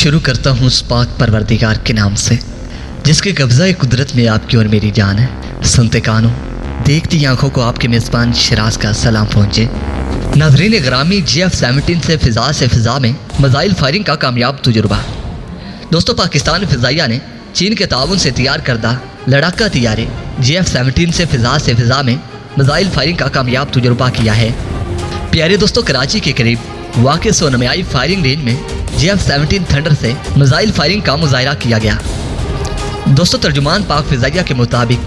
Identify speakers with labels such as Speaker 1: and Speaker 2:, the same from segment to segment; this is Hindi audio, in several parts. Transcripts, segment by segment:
Speaker 1: शुरू करता हूँ उस पाक परवरदिगार के नाम से जिसके कब्ज़ा कुदरत में आपकी और मेरी जान है। सुनते कानों, देखती आंखों को आपके मेज़बान शिराज का सलाम पहुँचे। नाज़रीन गिरामी, GF-17 से फ़िज़ा में मिसाइल फायरिंग का कामयाब तजुर्बा। दोस्तों, पाकिस्तान फ़िज़ाइया ने चीन के ताउन से तैयार करदा लड़ाका तैयारे GF-17 से फ़िज़ा में मिसाइल फायरिंग का कामयाब तजुर्बा किया है। प्यारे दोस्तों, कराची के करीब वाक़ सोनमयाई फायरिंग रेंज में GF-17 थंडर से मिसाइल फायरिंग का मुजाहरा किया गया। दोस्तों, तर्जुमान पाक फ़िज़ाइया के मुताबिक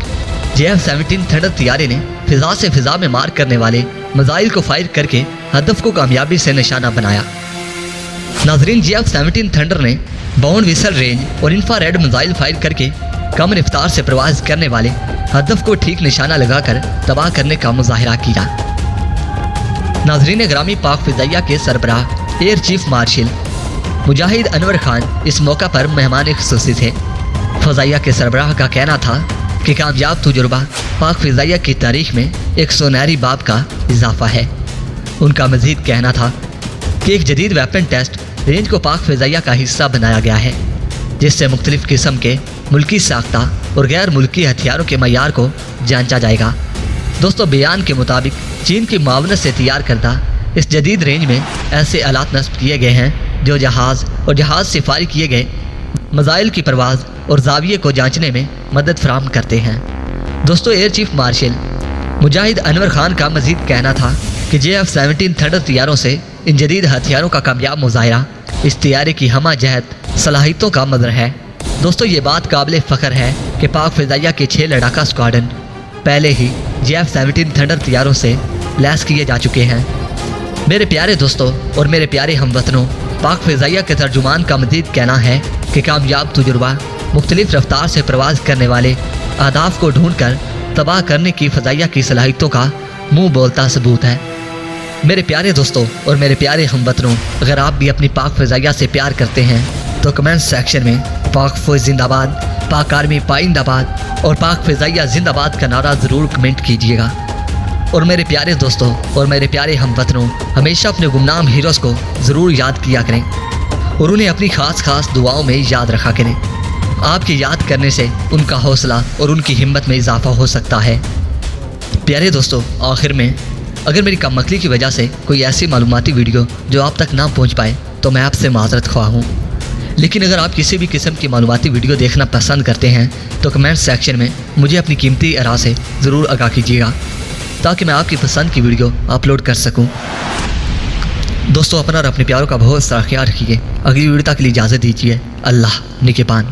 Speaker 1: GF-17 थंडर तैयारे ने फ़िज़ा में मार करने वाले मिसाइल को फायर करके हदफ को कामयाबी से निशाना बनाया। नाज़रीन, GF-17 थंडर ने बाउंड विसल रेंज और इंफ्रारेड मिसाइल फायर करके कम रफ्तार से प्रवास करने वाले हदफ को ठीक निशाना लगाकर तबाह करने का मुजाहरा किया। नाज़रीन ग्रामी, पाक फ़िज़ाइया के सरबराह एयर चीफ मार्शल मुजाहिद अनवर खान इस मौका पर मेहमान ख़ुसूसी थे। फ़िज़ाइया के सरबराह का कहना था कि कामयाब तजुर्बा पाक फ़िज़ाइया की तारीख में एक सुनहरी बाब का इजाफा है। उनका मज़ीद कहना था कि एक जदीद वेपन टेस्ट रेंज को पाक फ़िज़ाइया का हिस्सा बनाया गया है, जिससे मुख्तलिफ़ किस्म के मुल्की साख्ता और गैर मुल्की हथियारों के मयार को जांचा जाएगा। दोस्तों, बयान के मुताबिक चीन की मावनत से तैयार करदा इस जदीद रेंज में ऐसे आलात नस्ब किए गए हैं जो जहाज़ से फायर किए गए मिसाइल की परवाज़ और जाविये को जांचने में मदद फराहम करते हैं। दोस्तों, एयर चीफ मार्शल मुजाहिद अनवर खान का मज़ीद कहना था कि GF-17 थंडर तैयारों से इन जदीद हथियारों का कामयाब मुजाहरा इस तैयारे की हमा जहत सलाहियतों का मज़र है। दोस्तों, ये बात काबिल फ़ख्र है कि पाक फ़िज़ाइया के 6 लड़ाका स्क्वाड्रन पहले ही GF-17 थंडर तैयारों से लैस किए जा चुके हैं। मेरे प्यारे दोस्तों और मेरे प्यारे हमवतनों, पाक फ़िज़ाइया के तर्जुमान का मज़ीद कहना है कि कामयाब तजुर्बा मुख्तलिफ़ रफ्तार से प्रवास करने वाले अहदाफ को ढूंढ कर तबाह करने की फ़िज़ाइया की सलाहियतों का मुँह बोलता सबूत है। मेरे प्यारे दोस्तों और मेरे प्यारे हमवतनों, अगर आप भी अपनी पाक फ़िज़ाइया से प्यार करते हैं तो कमेंट सेक्शन में पाक फ़ौज जिंदाबाद, पाक आर्मी पाइंदाबाद और पाक फ़िज़ाइया जिंदाबाद का नारा ज़रूर कमेंट कीजिएगा। और मेरे प्यारे दोस्तों और मेरे प्यारे हमवतनों, हमेशा अपने गुमनाम हीरोज़ को ज़रूर याद किया करें और उन्हें अपनी ख़ास दुआओं में याद रखा करें। आपके याद करने से उनका हौसला और उनकी हिम्मत में इजाफ़ा हो सकता है। प्यारे दोस्तों, आखिर में अगर मेरी कम अक्ली की वजह से कोई ऐसी मालूमाती वीडियो जो आप तक ना पहुँच पाए तो मैं आपसे माज़रत ख्वाह हूँ। लेकिन अगर आप किसी भी किस्म की मालूमाती वीडियो देखना पसंद करते हैं तो कमेंट सेक्शन में मुझे अपनी कीमती आरा से ज़रूर आगाह कीजिएगा ताकि मैं आपकी पसंद की वीडियो अपलोड कर सकूं। दोस्तों, अपना और अपने प्यारों का बहुत सारा ख्याल रखिए। अगली वीडियो तक के लिए इजाज़त दीजिए। अल्लाह निगहबान।